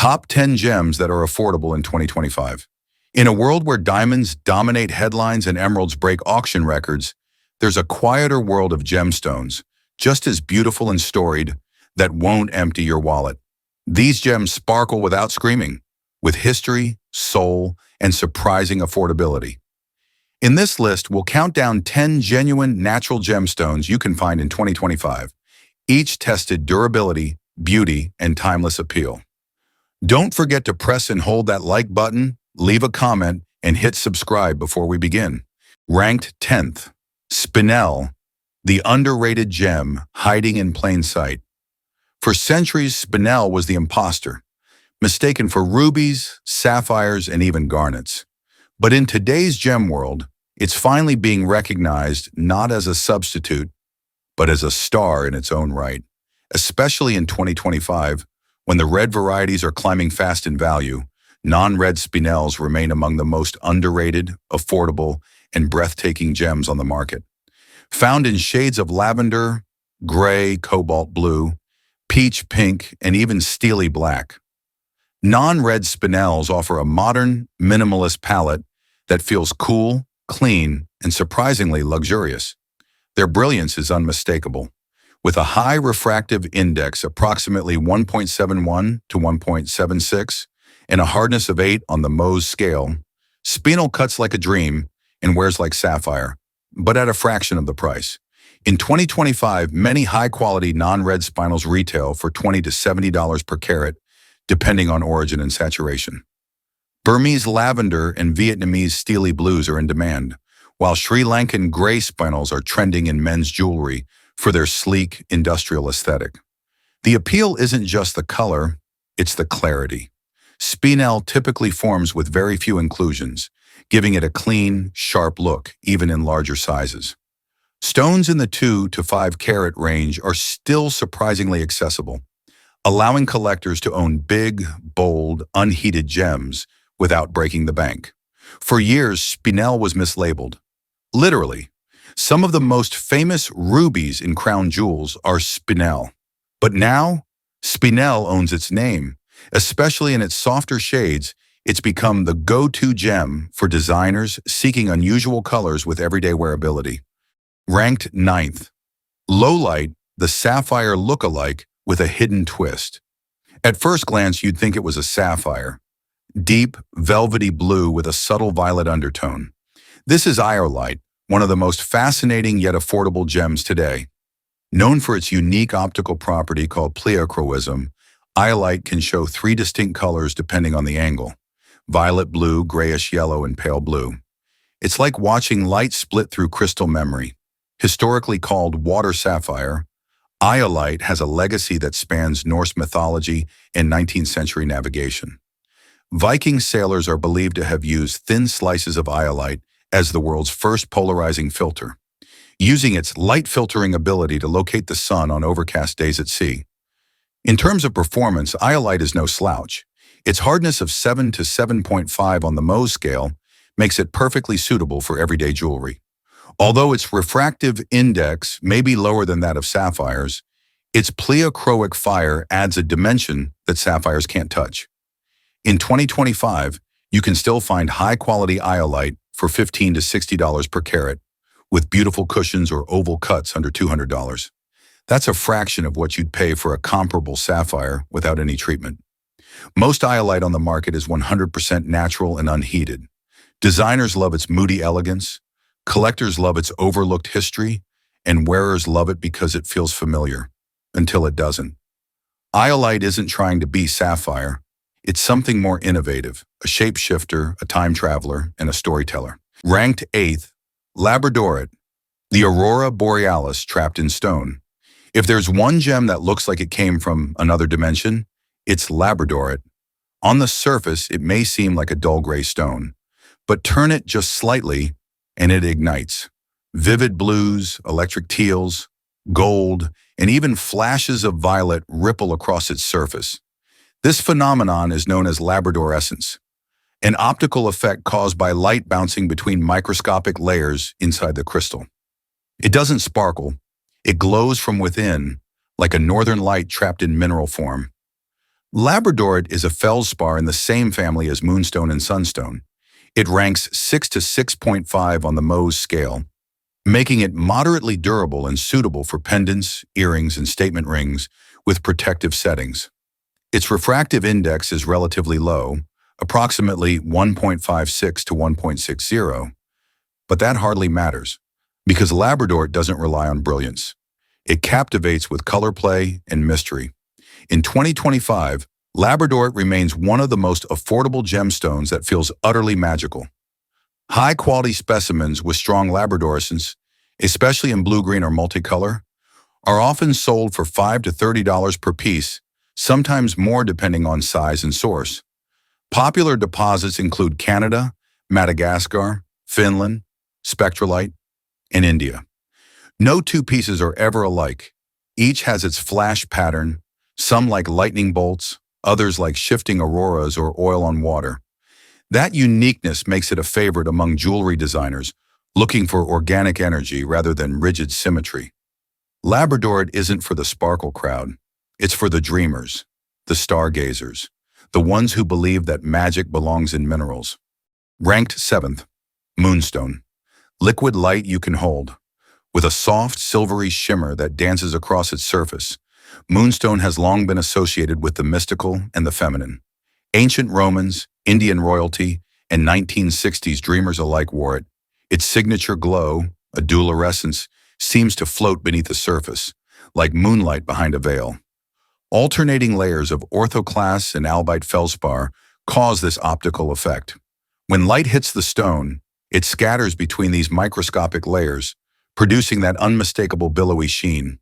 Top 10 gems that are affordable in 2025. In a world where diamonds dominate headlines and emeralds break auction records, there's a quieter world of gemstones, just as beautiful and storied, that won't empty your wallet. These gems sparkle without screaming, with history, soul, and surprising affordability. In this list, we'll count down 10 genuine natural gemstones you can find in 2025, each tested durability, beauty, and timeless appeal. Don't forget to press and hold that like button, leave a comment, and hit subscribe before we begin. Ranked 10th, Spinel, the underrated gem hiding in plain sight. For centuries, Spinel was the imposter, mistaken for rubies, sapphires, and even garnets. But in today's gem world, it's finally being recognized not as a substitute, but as a star in its own right. Especially in 2025, when the red varieties are climbing fast in value, non-red Spinels remain among the most underrated, affordable, and breathtaking gems on the market. Found in shades of lavender, gray, cobalt blue, peach pink, and even steely black. Non-red Spinels offer a modern, minimalist palette that feels cool, clean, and surprisingly luxurious. Their brilliance is unmistakable. With a high refractive index approximately 1.71 to 1.76 and a hardness of 8 on the Mohs scale, Spinel cuts like a dream and wears like sapphire, but at a fraction of the price. In 2025, many high-quality non-red Spinels retail for $20 to $70 per carat, depending on origin and saturation. Burmese lavender and Vietnamese steely blues are in demand, while Sri Lankan gray Spinels are trending in men's jewelry for their sleek, industrial aesthetic. The appeal isn't just the color, it's the clarity. Spinel typically forms with very few inclusions, giving it a clean, sharp look, even in larger sizes. Stones in the 2 to 5 carat range are still surprisingly accessible, allowing collectors to own big, bold, unheated gems without breaking the bank. For years, Spinel was mislabeled. Literally, some of the most famous rubies in crown jewels are Spinel. But now, Spinel owns its name. Especially in its softer shades, it's become the go-to gem for designers seeking unusual colors with everyday wearability. Ranked 9th, Lolite, the sapphire look-alike with a hidden twist. At first glance, you'd think it was a sapphire. Deep, velvety blue with a subtle violet undertone. This is Iolite, one of the most fascinating yet affordable gems today. Known for its unique optical property called pleochroism, Iolite can show 3 distinct colors depending on the angle: violet blue, grayish yellow, and pale blue. It's like watching light split through crystal memory. Historically called water sapphire, Iolite has a legacy that spans Norse mythology and 19th century navigation. Viking sailors are believed to have used thin slices of Iolite as the world's first polarizing filter, using its light filtering ability to locate the sun on overcast days at sea. In terms of performance, Iolite is no slouch. Its hardness of 7 to 7.5 on the Mohs scale makes it perfectly suitable for everyday jewelry. Although its refractive index may be lower than that of sapphires, its pleochroic fire adds a dimension that sapphires can't touch. In 2025, you can still find high-quality Iolite for $15 to $60 per carat, with beautiful cushions or oval cuts under $200. That's a fraction of what you'd pay for a comparable sapphire without any treatment. Most Iolite on the market is 100% natural and unheated. Designers love its moody elegance, collectors love its overlooked history, and wearers love it because it feels familiar, until it doesn't. Iolite isn't trying to be sapphire. It's something more innovative, a shapeshifter, a time traveler, and a storyteller. Ranked 8th, Labradorite, the aurora borealis trapped in stone. If there's one gem that looks like it came from another dimension, it's Labradorite. On the surface, it may seem like a dull gray stone, but turn it just slightly and it ignites. Vivid blues, electric teals, gold, and even flashes of violet ripple across its surface. This phenomenon is known as labradorescence, an optical effect caused by light bouncing between microscopic layers inside the crystal. It doesn't sparkle. It glows from within, like a northern light trapped in mineral form. Labradorite is a feldspar in the same family as Moonstone and Sunstone. It ranks 6 to 6.5 on the Mohs scale, making it moderately durable and suitable for pendants, earrings, and statement rings with protective settings. Its refractive index is relatively low, approximately 1.56 to 1.60, but that hardly matters, because Labradorite doesn't rely on brilliance. It captivates with color play and mystery. In 2025, Labradorite remains one of the most affordable gemstones that feels utterly magical. High-quality specimens with strong labradorescence, especially in blue-green or multicolor, are often sold for $5 to $30 per piece, sometimes more depending on size and source. Popular deposits include Canada, Madagascar, Finland, spectrolite, and India. No two pieces are ever alike. Each has its flash pattern, some like lightning bolts, others like shifting auroras or oil on water. That uniqueness makes it a favorite among jewelry designers looking for organic energy rather than rigid symmetry. Labradorite isn't for the sparkle crowd. It's for the dreamers, the stargazers, the ones who believe that magic belongs in minerals. Ranked 7th, Moonstone. Liquid light you can hold. With a soft, silvery shimmer that dances across its surface, Moonstone has long been associated with the mystical and the feminine. Ancient Romans, Indian royalty, and 1960s dreamers alike wore it. Its signature glow, a dualiscence, seems to float beneath the surface, like moonlight behind a veil. Alternating layers of orthoclase and albite feldspar cause this optical effect. When light hits the stone, it scatters between these microscopic layers, producing that unmistakable billowy sheen.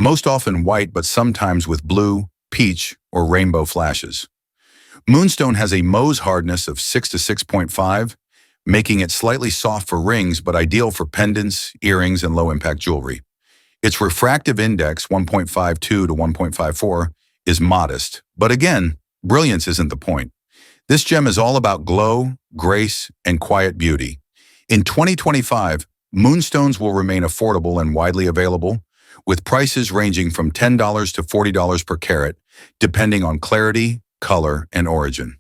Most often white, but sometimes with blue, peach, or rainbow flashes. Moonstone has a Mohs hardness of 6 to 6.5, making it slightly soft for rings but ideal for pendants, earrings, and low-impact jewelry. Its refractive index, 1.52 to 1.54, is modest, but again, brilliance isn't the point. This gem is all about glow, grace, and quiet beauty. In 2025, Moonstones will remain affordable and widely available, with prices ranging from $10 to $40 per carat, depending on clarity, color, and origin.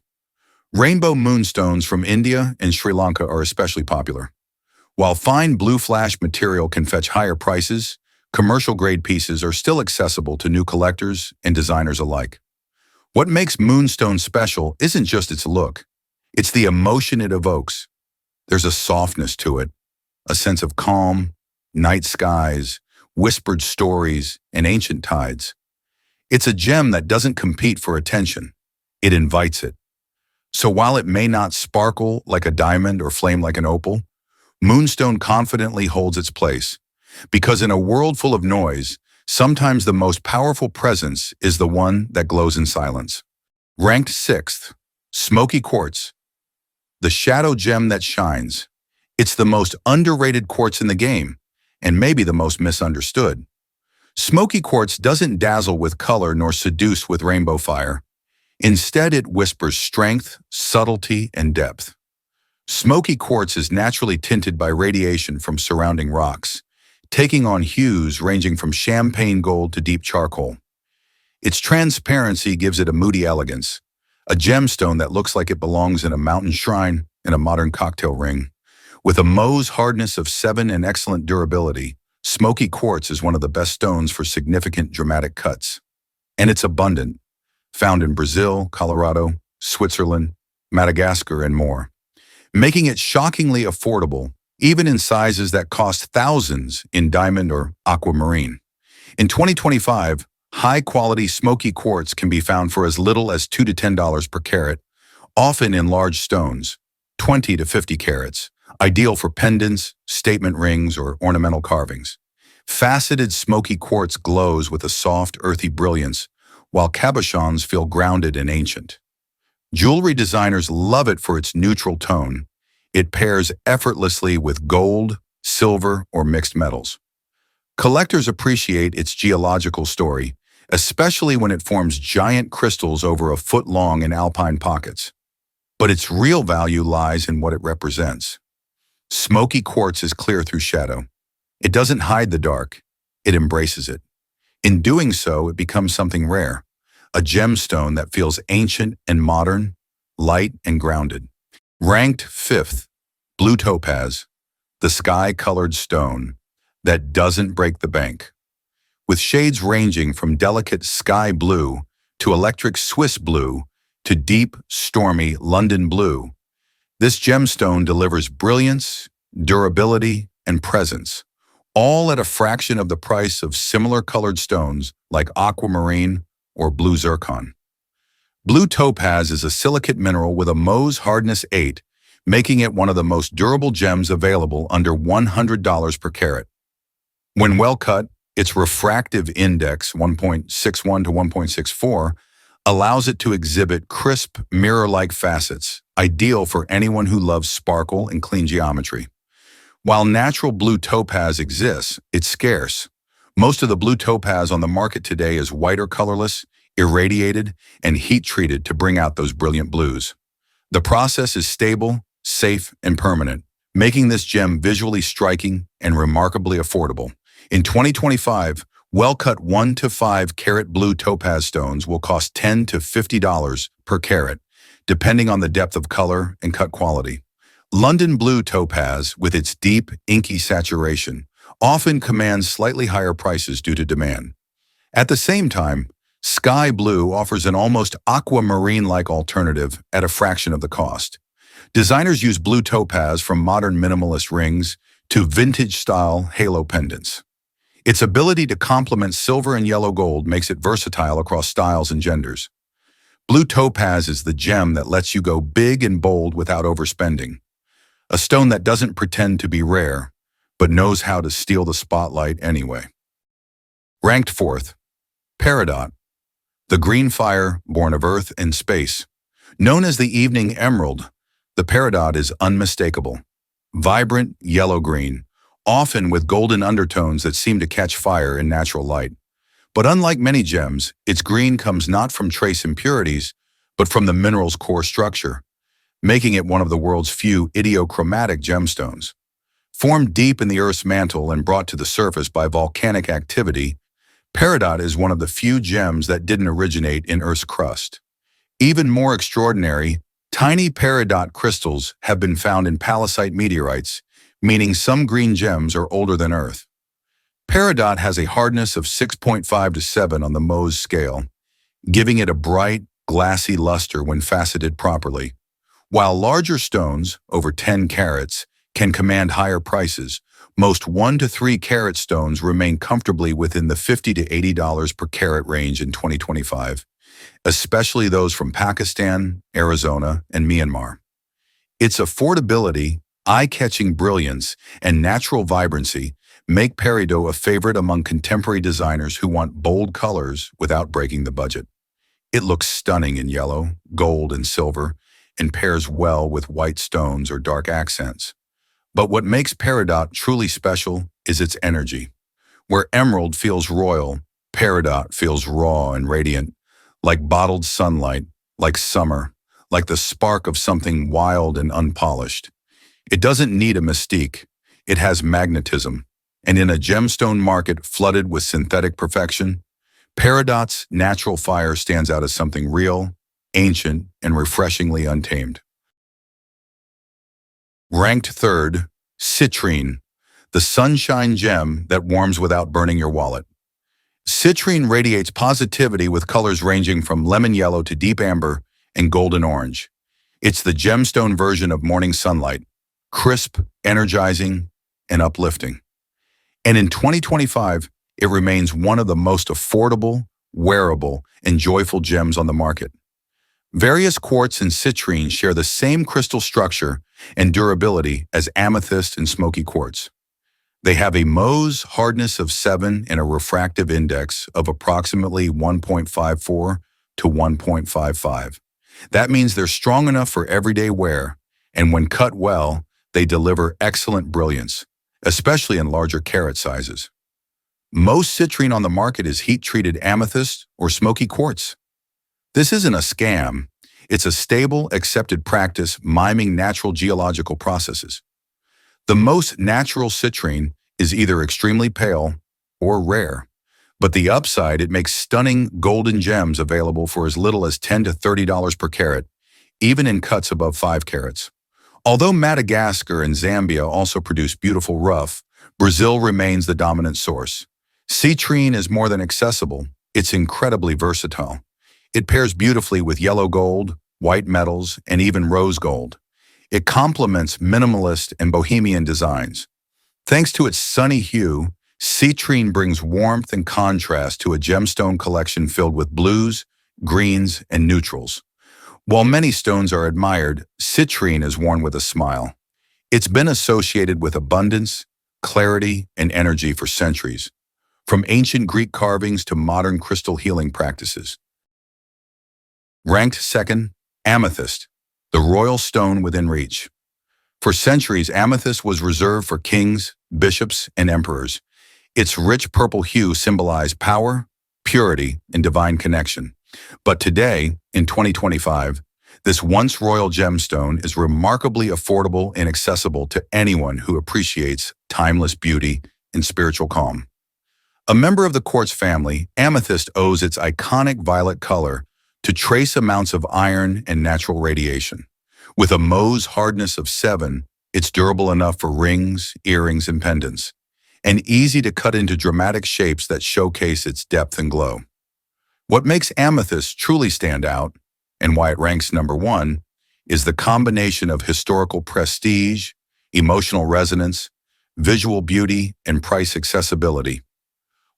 Rainbow moonstones from India and Sri Lanka are especially popular. While fine blue flash material can fetch higher prices, commercial-grade pieces are still accessible to new collectors and designers alike. What makes Moonstone special isn't just its look, it's the emotion it evokes. There's a softness to it, a sense of calm, night skies, whispered stories, and ancient tides. It's a gem that doesn't compete for attention. It invites it. So while it may not sparkle like a diamond or flame like an opal, Moonstone confidently holds its place. Because in a world full of noise, sometimes the most powerful presence is the one that glows in silence. Ranked 6th, Smoky Quartz. The shadow gem that shines. It's the most underrated quartz in the game, and maybe the most misunderstood. Smoky Quartz doesn't dazzle with color nor seduce with rainbow fire. Instead, it whispers strength, subtlety, and depth. Smoky Quartz is naturally tinted by radiation from surrounding rocks, taking on hues ranging from champagne gold to deep charcoal. Its transparency gives it a moody elegance, a gemstone that looks like it belongs in a mountain shrine in a modern cocktail ring. With a Mohs hardness of 7 and excellent durability, Smoky Quartz is one of the best stones for significant dramatic cuts. And it's abundant, found in Brazil, Colorado, Switzerland, Madagascar, and more, making it shockingly affordable, even in sizes that cost thousands in diamond or aquamarine. In 2025, high-quality Smoky Quartz can be found for as little as $2 to $10 per carat, often in large stones, 20 to 50 carats, ideal for pendants, statement rings, or ornamental carvings. Faceted Smoky Quartz glows with a soft, earthy brilliance, while cabochons feel grounded and ancient. Jewelry designers love it for its neutral tone. It pairs effortlessly with gold, silver, or mixed metals. Collectors appreciate its geological story, especially when it forms giant crystals over a foot long in alpine pockets. But its real value lies in what it represents. Smoky Quartz is clear through shadow. It doesn't hide the dark, it embraces it. In doing so, it becomes something rare, a gemstone that feels ancient and modern, light and grounded. Ranked 5th, blue topaz, the sky-colored stone that doesn't break the bank. With shades ranging from delicate sky blue to electric Swiss blue to deep, stormy London blue, this gemstone delivers brilliance, durability, and presence, all at a fraction of the price of similar colored stones like aquamarine or blue zircon. Blue topaz is a silicate mineral with a Mohs hardness 8, making it one of the most durable gems available under $100 per carat. When well cut, its refractive index, 1.61 to 1.64, allows it to exhibit crisp, mirror-like facets, ideal for anyone who loves sparkle and clean geometry. While natural blue topaz exists, it's scarce. Most of the blue topaz on the market today is white or colorless, irradiated, and heat-treated to bring out those brilliant blues. The process is stable, safe, and permanent, making this gem visually striking and remarkably affordable. In 2025, well-cut 1 to 5 carat blue topaz stones will cost $10 to $50 per carat, depending on the depth of color and cut quality. London blue topaz, with its deep, inky saturation, often commands slightly higher prices due to demand. At the same time, sky blue offers an almost aquamarine-like alternative at a fraction of the cost. Designers use blue topaz from modern minimalist rings to vintage-style halo pendants. Its ability to complement silver and yellow gold makes it versatile across styles and genders. Blue topaz is the gem that lets you go big and bold without overspending. A stone that doesn't pretend to be rare, but knows how to steal the spotlight anyway. Ranked 4th, Peridot, the green fire born of earth and space. Known as the evening emerald, the peridot is unmistakable. Vibrant yellow-green, often with golden undertones that seem to catch fire in natural light. But unlike many gems, its green comes not from trace impurities, but from the mineral's core structure, making it one of the world's few idiochromatic gemstones. Formed deep in the Earth's mantle and brought to the surface by volcanic activity, peridot is one of the few gems that didn't originate in Earth's crust. Even more extraordinary, tiny peridot crystals have been found in palisite meteorites, meaning some green gems are older than Earth. Peridot has a hardness of 6.5 to 7 on the Mohs scale, giving it a bright, glassy luster when faceted properly. While larger stones, over 10 carats, can command higher prices, most 1 to 3 carat stones remain comfortably within the $50 to $80 per carat range in 2025, especially those from Pakistan, Arizona, and Myanmar. Its affordability, eye-catching brilliance, and natural vibrancy make Peridot a favorite among contemporary designers who want bold colors without breaking the budget. It looks stunning in yellow, gold, and silver, and pairs well with white stones or dark accents. But what makes Peridot truly special is its energy. Where emerald feels royal, Peridot feels raw and radiant, like bottled sunlight, like summer, like the spark of something wild and unpolished. It doesn't need a mystique, it has magnetism. And in a gemstone market flooded with synthetic perfection, Peridot's natural fire stands out as something real, ancient, and refreshingly untamed. Ranked 3rd, Citrine, the sunshine gem that warms without burning your wallet. Citrine radiates positivity with colors ranging from lemon yellow to deep amber and golden orange. It's the gemstone version of morning sunlight, crisp, energizing, and uplifting. And in 2025, it remains one of the most affordable, wearable, and joyful gems on the market. Various quartz and citrine share the same crystal structure and durability as amethyst and smoky quartz. They have a Mohs hardness of 7 and a refractive index of approximately 1.54 to 1.55. That means they're strong enough for everyday wear, and when cut well, they deliver excellent brilliance, especially in larger carat sizes. Most citrine on the market is heat-treated amethyst or smoky quartz. This isn't a scam. It's a stable, accepted practice miming natural geological processes. The most natural citrine is either extremely pale or rare, But the upside, it makes stunning golden gems available for as little as $10 to $30 per carat, even in cuts above 5 carats. Although Madagascar and Zambia also produce beautiful rough, Brazil remains the dominant source. Citrine is more than accessible, it's incredibly versatile. It pairs beautifully with yellow gold, white metals, and even rose gold. It complements minimalist and bohemian designs. Thanks to its sunny hue, Citrine brings warmth and contrast to a gemstone collection filled with blues, greens, and neutrals. While many stones are admired, citrine is worn with a smile. It's been associated with abundance, clarity, and energy for centuries, from ancient Greek carvings to modern crystal healing practices. Ranked second, amethyst, the royal stone within reach. For centuries, amethyst was reserved for kings, bishops, and emperors. Its rich purple hue symbolized power, purity, and divine connection. But today, in 2025, this once royal gemstone is remarkably affordable and accessible to anyone who appreciates timeless beauty and spiritual calm. A member of the quartz family, amethyst owes its iconic violet color to trace amounts of iron and natural radiation. With a Mohs hardness of 7, it's durable enough for rings, earrings, and pendants, and easy to cut into dramatic shapes that showcase its depth and glow. What makes amethyst truly stand out, and why it ranks number 1, is the combination of historical prestige, emotional resonance, visual beauty, and price accessibility.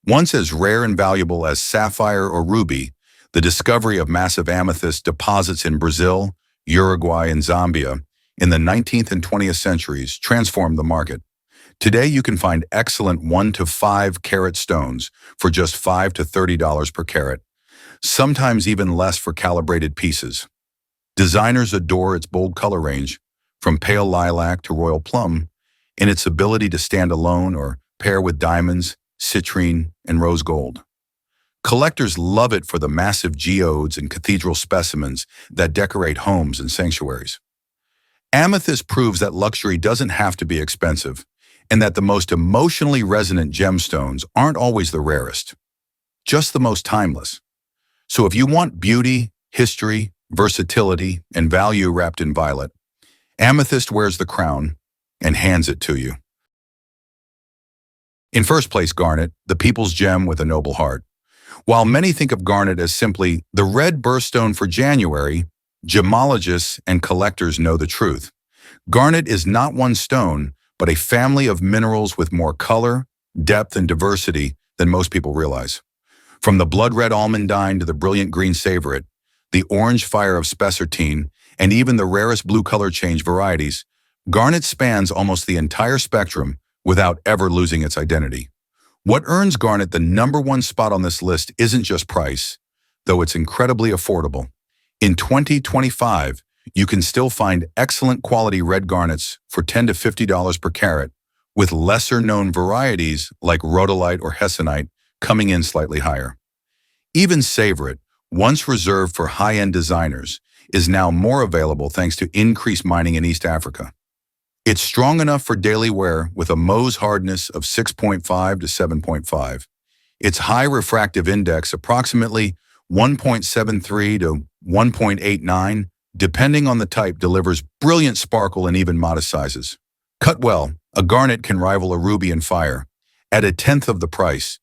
Once as rare and valuable as sapphire or ruby, the discovery of massive amethyst deposits in Brazil, Uruguay, and Zambia in the 19th and 20th centuries transformed the market. Today, you can find excellent 1 to 5 carat stones for just $5 to $30 per carat, sometimes even less for calibrated pieces. Designers adore its bold color range, from pale lilac to royal plum, and its ability to stand alone or pair with diamonds, citrine, and rose gold. Collectors love it for the massive geodes and cathedral specimens that decorate homes and sanctuaries. Amethyst proves that luxury doesn't have to be expensive, and that the most emotionally resonant gemstones aren't always the rarest, just the most timeless. So if you want beauty, history, versatility, and value wrapped in violet, amethyst wears the crown and hands it to you. In first place, garnet, the people's gem with a noble heart. While many think of garnet as simply the red birthstone for January, gemologists and collectors know the truth. Garnet is not one stone, but a family of minerals with more color, depth, and diversity than most people realize. From the blood-red almandine to the brilliant green savorite, the orange fire of spessartine, and even the rarest blue color change varieties, garnet spans almost the entire spectrum without ever losing its identity. What earns garnet the number 1 spot on this list isn't just price, though it's incredibly affordable. In 2025, you can still find excellent quality red garnets for $10 to $50 per carat, with lesser-known varieties like rhodolite or hessonite coming in slightly higher. Even savorite, once reserved for high-end designers, is now more available thanks to increased mining in East Africa. It's strong enough for daily wear with a Mohs hardness of 6.5 to 7.5. Its high refractive index, approximately 1.73 to 1.89, depending on the type, delivers brilliant sparkle in even modest sizes. Cut well, a garnet can rival a ruby in fire, at 1/10 of the price.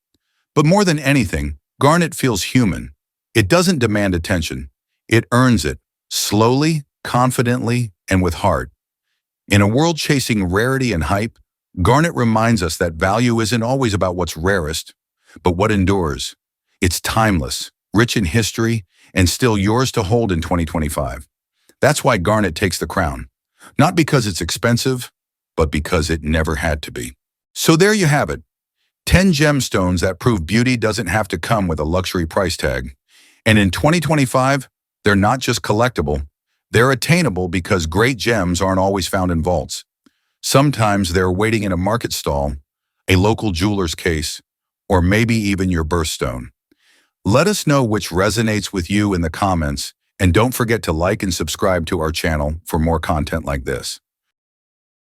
But more than anything, garnet feels human. It doesn't demand attention. It earns it, slowly, confidently, and with heart. In a world chasing rarity and hype, garnet reminds us that value isn't always about what's rarest, but what endures. It's timeless, rich in history, and still yours to hold in 2025. That's why garnet takes the crown. Not because it's expensive, but because it never had to be. So there you have it. 10 gemstones that prove beauty doesn't have to come with a luxury price tag. And in 2025, they're not just collectible. They're attainable because great gems aren't always found in vaults. Sometimes they're waiting in a market stall, a local jeweler's case, or maybe even your birthstone. Let us know which resonates with you in the comments, and don't forget to like and subscribe to our channel for more content like this.